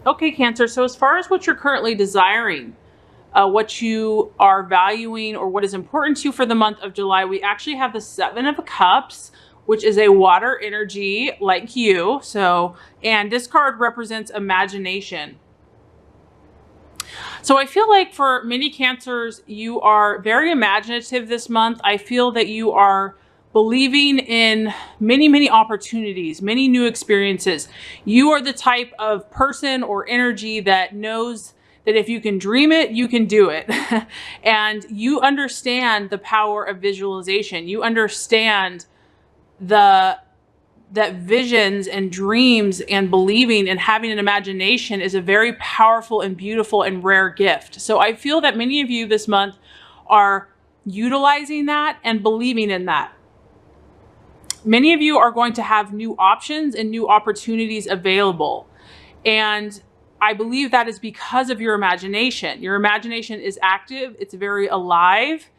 Okay, Cancer, so as far as what you're currently desiring, what you are valuing or what is important to you for the month of July, we actually have the Seven of Cups, which is a water energy like you. So, and this card represents imagination. So I feel like for many Cancers, you are very imaginative this month. I feel that you are believing in many, many opportunities, many new experiences. You are the type of person or energy that knows that if you can dream it, you can do it. And you understand the power of visualization. You understand that visions and dreams and believing and having an imagination is a very powerful and beautiful and rare gift. So I feel that many of you this month are utilizing that and believing in that. Many of you are going to have new options and new opportunities available. And I believe that is because of your imagination. Your imagination is active, it's very alive.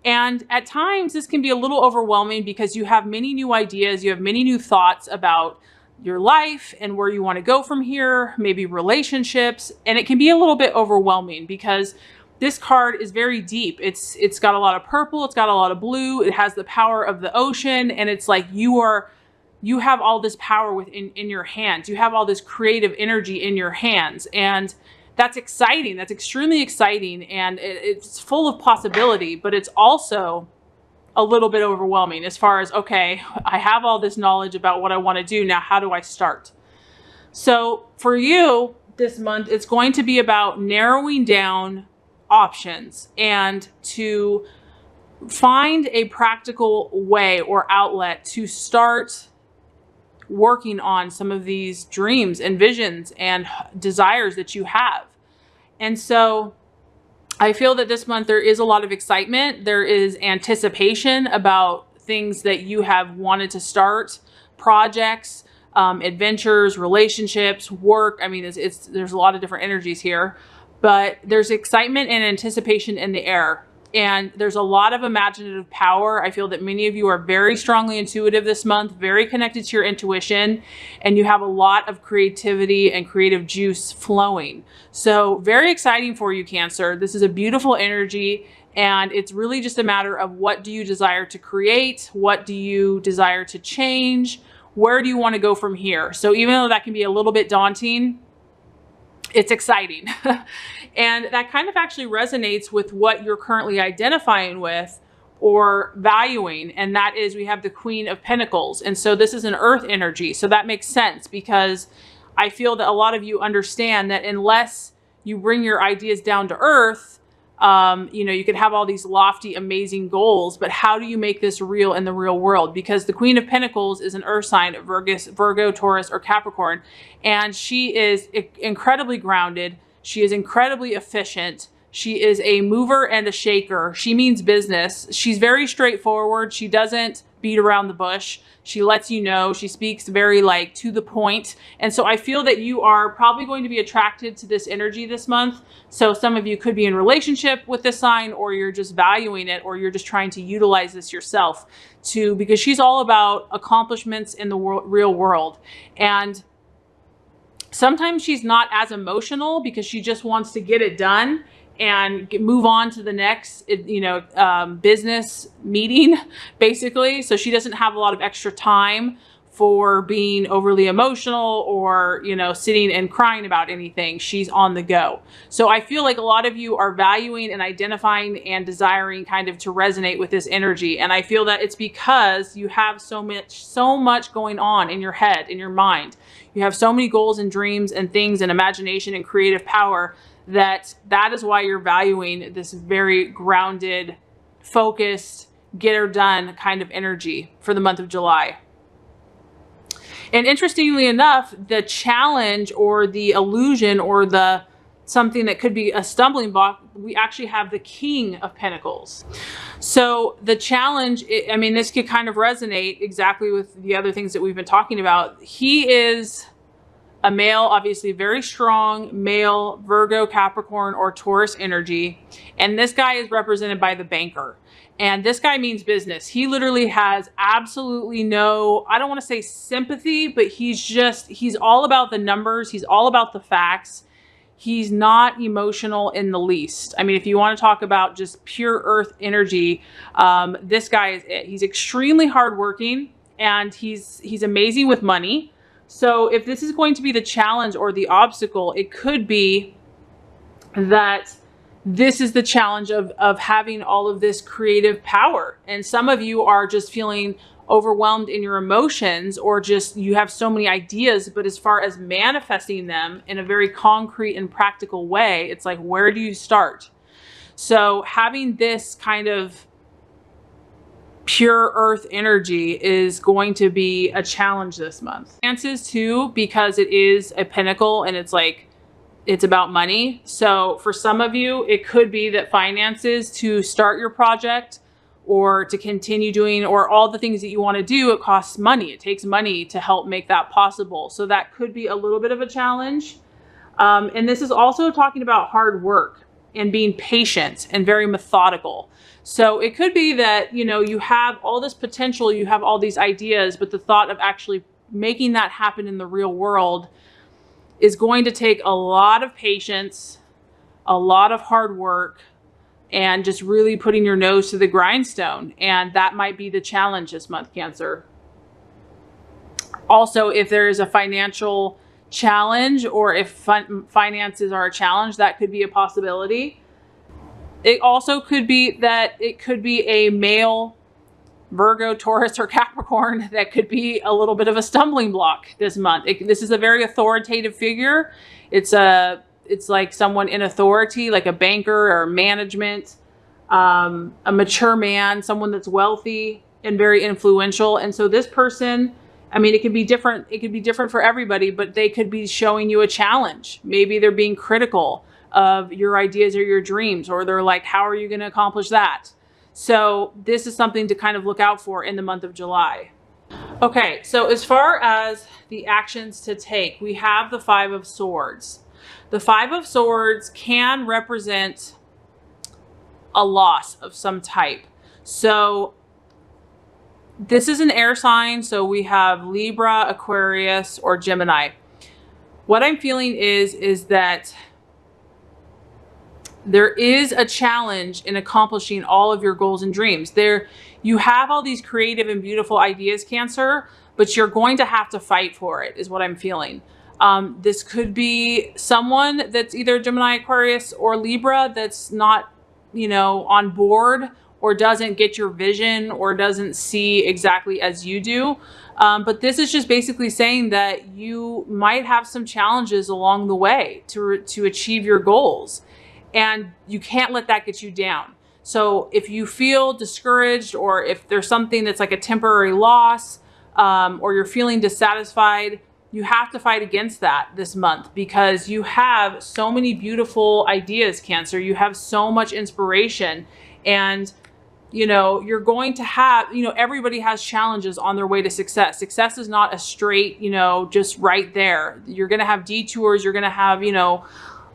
And at times this can be a little overwhelming because you have many new ideas, you have many new thoughts about your life and where you want to go from here, maybe relationships, and it can be a little bit overwhelming because this card is very deep. It's got a lot of purple, it's got a lot of blue, it has the power of the ocean, and it's like you have all this power in your hands. You have all this creative energy in your hands, and that's exciting. That's extremely exciting, and it's full of possibility, but it's also a little bit overwhelming as far as, okay, I have all this knowledge about what I want to do. Now, how do I start? So for you this month, it's going to be about narrowing down options and to find a practical way or outlet to start working on some of these dreams and visions and desires that you have. And so I feel that this month there is a lot of excitement. There is anticipation about things that you have wanted to start, projects, adventures, relationships, work. I mean, there's a lot of different energies here, but there's excitement and anticipation in the air. And there's a lot of imaginative power. I feel that many of you are very strongly intuitive this month, very connected to your intuition, and you have a lot of creativity and creative juice flowing. So very exciting for you, Cancer. This is a beautiful energy, and it's really just a matter of what do you desire to create? What do you desire to change? Where do you want to go from here? So even though that can be a little bit daunting, it's exciting. And that kind of actually resonates with what you're currently identifying with or valuing. And that is, we have the Queen of Pentacles. And so this is an earth energy. So that makes sense because I feel that a lot of you understand that unless you bring your ideas down to earth, you could have all these lofty, amazing goals, but how do you make this real in the real world? Because the Queen of Pentacles is an earth sign, Virgo, Taurus, or Capricorn, and she is incredibly grounded. She is incredibly efficient. She is a mover and a shaker. She means business. She's very straightforward. She doesn't beat around the bush. She lets you know. She speaks very to the point. And so I feel that you are probably going to be attracted to this energy this month. So some of you could be in relationship with this sign, or you're just valuing it, or you're just trying to utilize this yourself because she's all about accomplishments in the real world. And sometimes she's not as emotional because she just wants to get it done and move on to the next, business meeting, basically. So she doesn't have a lot of extra time for being overly emotional or, sitting and crying about anything. She's on the go. So I feel like a lot of you are valuing and identifying and desiring kind of to resonate with this energy. And I feel that it's because you have so much going on in your head, in your mind. You have so many goals and dreams and things and imagination and creative power that is why you're valuing this very grounded, focused, get her done kind of energy for the month of July. And interestingly enough, the challenge or the illusion or something that could be a stumbling block, we actually have the King of Pentacles. So the challenge, this could kind of resonate exactly with the other things that we've been talking about. He is a male, obviously very strong male, Virgo, Capricorn, or Taurus energy. And this guy is represented by the banker. And this guy means business. He literally has absolutely no, I don't want to say sympathy, but he's all about the numbers. He's all about the facts. He's not emotional in the least. I mean, if you want to talk about just pure earth energy, this guy is it. He's extremely hardworking, and he's amazing with money. So if this is going to be the challenge or the obstacle, it could be that this is the challenge of having all of this creative power. And some of you are just feeling overwhelmed in your emotions, or just you have so many ideas, but as far as manifesting them in a very concrete and practical way, it's like, where do you start? So having this kind of pure earth energy is going to be a challenge this month. Finances too, because it is a pinnacle and it's like, it's about money. So for some of you, it could be that finances to start your project or to continue doing, or all the things that you want to do, it costs money. It takes money to help make that possible. So that could be a little bit of a challenge. And this is also talking about hard work and being patient and very methodical. So it could be that, you know, you have all this potential, you have all these ideas, but the thought of actually making that happen in the real world is going to take a lot of patience, a lot of hard work, and just really putting your nose to the grindstone. And that might be the challenge this month, Cancer. Also, if there is a financial challenge, or if finances are a challenge, that could be a possibility. It also could be that it could be a male Virgo, Taurus, or Capricorn that could be a little bit of a stumbling block this month. This is a very authoritative figure. It's like someone in authority, like a banker or management, a mature man, someone that's wealthy and very influential. And so this person, I mean, it could be different. It could be different for everybody, but they could be showing you a challenge. Maybe they're being critical of your ideas or your dreams, or they're like, how are you going to accomplish that? So this is something to kind of look out for in the month of July. Okay, so as far as the actions to take, we have the Five of Swords. The Five of Swords can represent a loss of some type. So this is an air sign. So we have Libra, Aquarius, or Gemini. What I'm feeling is that there is a challenge in accomplishing all of your goals and dreams. You have all these creative and beautiful ideas, Cancer, but you're going to have to fight for it, is what I'm feeling. This could be someone that's either Gemini, Aquarius, or Libra that's not, you know, on board, or doesn't get your vision, or doesn't see exactly as you do. But this is just basically saying that you might have some challenges along the way to achieve your goals. And you can't let that get you down. So if you feel discouraged, or if there's something that's like a temporary loss, or you're feeling dissatisfied, you have to fight against that this month, because you have so many beautiful ideas, Cancer. You have so much inspiration, and you know, you're going to have, you know, everybody has challenges on their way to success. Success is not a straight, you know, just right there. You're going to have detours. You're going to have, you know,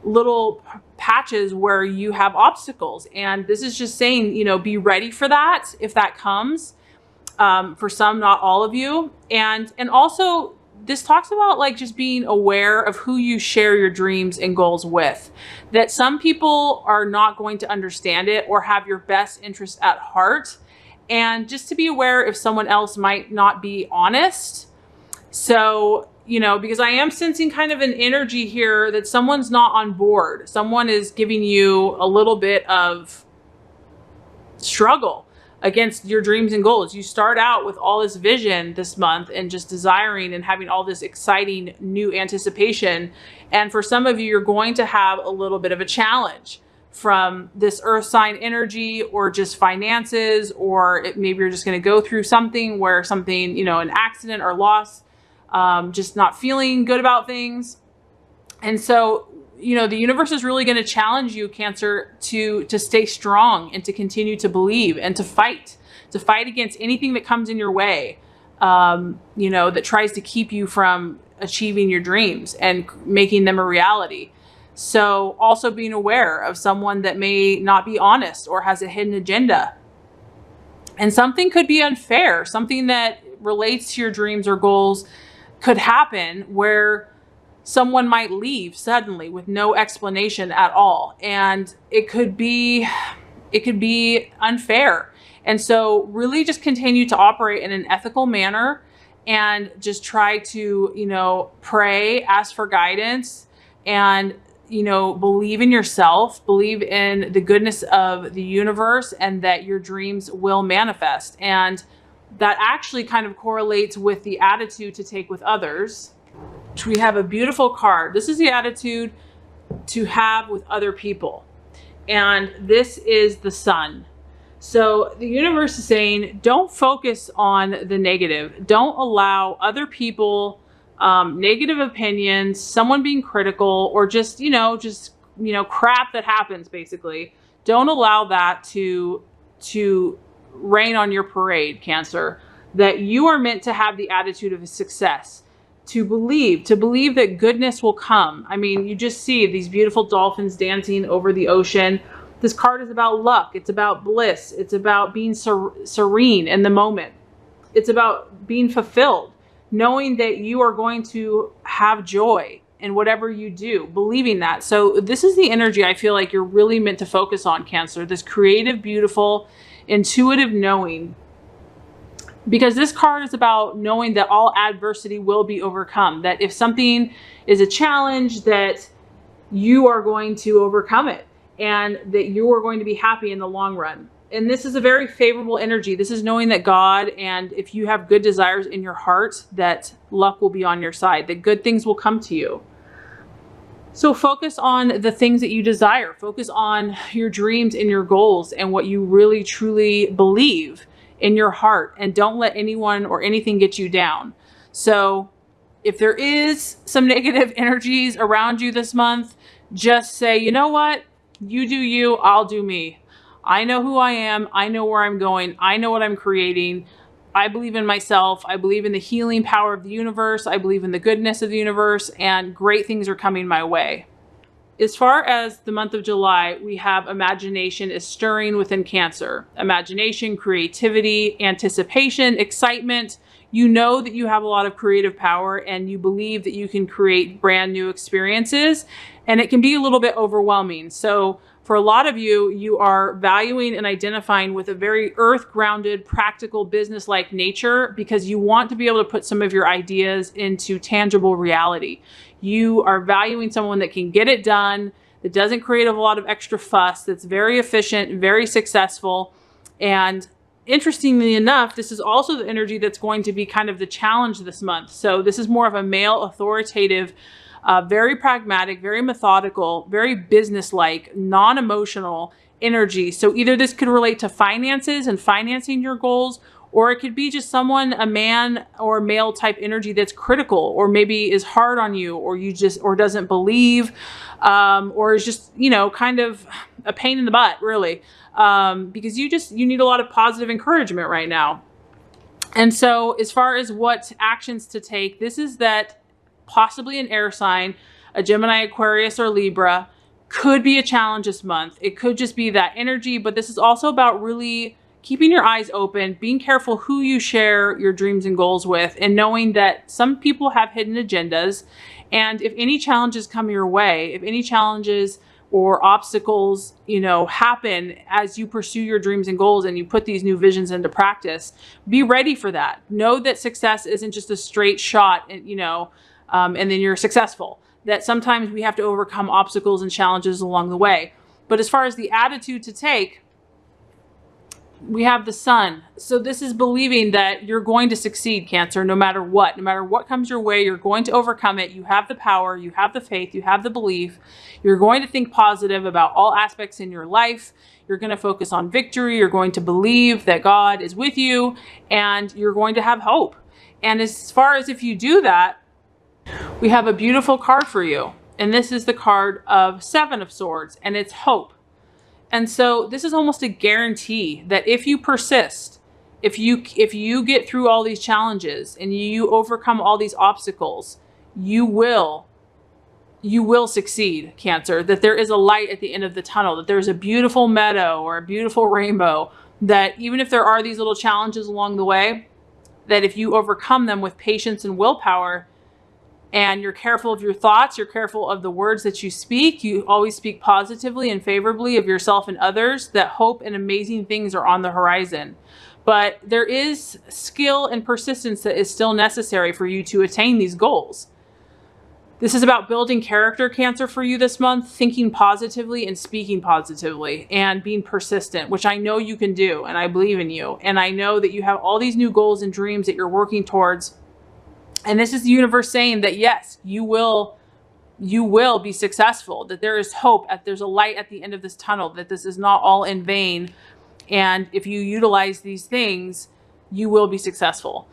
little patches where you have obstacles. And this is just saying, you know, be ready for that if that comes. For some, not all of you. And also this talks about like just being aware of who you share your dreams and goals with. That some people are not going to understand it or have your best interest at heart. And just to be aware if someone else might not be honest. So, you know, because I am sensing kind of an energy here that someone's not on board. Someone is giving you a little bit of struggle against your dreams and goals. You start out with all this vision this month and just desiring and having all this exciting new anticipation. And for some of you, you're going to have a little bit of a challenge from this earth sign energy, or just finances, or maybe you're just going to go through something where something, you know, an accident or loss, just not feeling good about things. And so, you know, the universe is really going to challenge you, Cancer, to stay strong and to continue to believe and to fight against anything that comes in your way, you know, that tries to keep you from achieving your dreams and making them a reality. So also being aware of someone that may not be honest or has a hidden agenda. And something could be unfair, something that relates to your dreams or goals could happen where someone might leave suddenly with no explanation at all. And it could be unfair. And so really just continue to operate in an ethical manner and just try to, you know, pray, ask for guidance, and, you know, believe in yourself, believe in the goodness of the universe, and that your dreams will manifest. And that actually kind of correlates with the attitude to take with others. We have a beautiful card. This is the attitude to have with other people. And this is the Sun. So the universe is saying, don't focus on the negative. Don't allow other people, negative opinions, someone being critical, or just crap that happens, basically. Don't allow that to rain on your parade, Cancer. That you are meant to have the attitude of success, to believe that goodness will come. I mean, you just see these beautiful dolphins dancing over the ocean. This card is about luck. It's about bliss. It's about being serene in the moment. It's about being fulfilled, knowing that you are going to have joy in whatever you do, believing that. So this is the energy I feel like you're really meant to focus on, Cancer. This creative, beautiful, intuitive knowing. Because this card is about knowing that all adversity will be overcome. That if something is a challenge, that you are going to overcome it. And that you are going to be happy in the long run. And this is a very favorable energy. This is knowing that God, and if you have good desires in your heart, that luck will be on your side, that good things will come to you. So focus on the things that you desire. Focus on your dreams and your goals and what you really, truly believe in your heart. And don't let anyone or anything get you down. So if there is some negative energies around you this month, just say, you know what? You do you, I'll do me. I know who I am. I know where I'm going. I know what I'm creating. I believe in myself. I believe in the healing power of the universe. I believe in the goodness of the universe, and great things are coming my way. As far as the month of July, we have imagination is stirring within Cancer. Imagination, creativity, anticipation, excitement. You know that you have a lot of creative power, and you believe that you can create brand new experiences, and it can be a little bit overwhelming. So for a lot of you, you are valuing and identifying with a very earth-grounded, practical, business-like nature because you want to be able to put some of your ideas into tangible reality. You are valuing someone that can get it done, that doesn't create a lot of extra fuss, that's very efficient, very successful. And interestingly enough, this is also the energy that's going to be kind of the challenge this month. So this is more of a male, authoritative, very pragmatic, very methodical, very business-like, non-emotional energy. So either this could relate to finances and financing your goals, or it could be just someone, a man or male type energy that's critical, or maybe is hard on you, or doesn't believe, or is just, kind of a pain in the butt, really. Because you need a lot of positive encouragement right now. And so as far as what actions to take, this is that possibly an air sign, a Gemini, Aquarius, or Libra could be a challenge this month. It could just be that energy, but this is also about really keeping your eyes open, being careful who you share your dreams and goals with, and knowing that some people have hidden agendas. And if any challenges come your way, if any challenges or obstacles, happen as you pursue your dreams and goals and you put these new visions into practice, be ready for that. Know that success isn't just a straight shot, and then you're successful. That sometimes we have to overcome obstacles and challenges along the way. But as far as the attitude to take, we have the Sun. So this is believing that you're going to succeed, Cancer, no matter what. No matter what comes your way, you're going to overcome it. You have the power, you have the faith, you have the belief. You're going to think positive about all aspects in your life. You're going to focus on victory. You're going to believe that God is with you, and you're going to have hope. And as far as if you do that, we have a beautiful card for you. And this is the card of Seven of Swords, and it's hope. And so this is almost a guarantee that if you persist, if you get through all these challenges and you overcome all these obstacles, you will succeed, Cancer, that there is a light at the end of the tunnel, that there's a beautiful meadow or a beautiful rainbow, that even if there are these little challenges along the way, that if you overcome them with patience and willpower, and you're careful of your thoughts, you're careful of the words that you speak, you always speak positively and favorably of yourself and others, that hope and amazing things are on the horizon. But there is skill and persistence that is still necessary for you to attain these goals. This is about building character, Cancer, for you this month, thinking positively and speaking positively and being persistent, which I know you can do, and I believe in you. And I know that you have all these new goals and dreams that you're working towards. And this is the universe saying that, yes, you will be successful, that there is hope, there's a light at the end of this tunnel, that this is not all in vain. And if you utilize these things, you will be successful.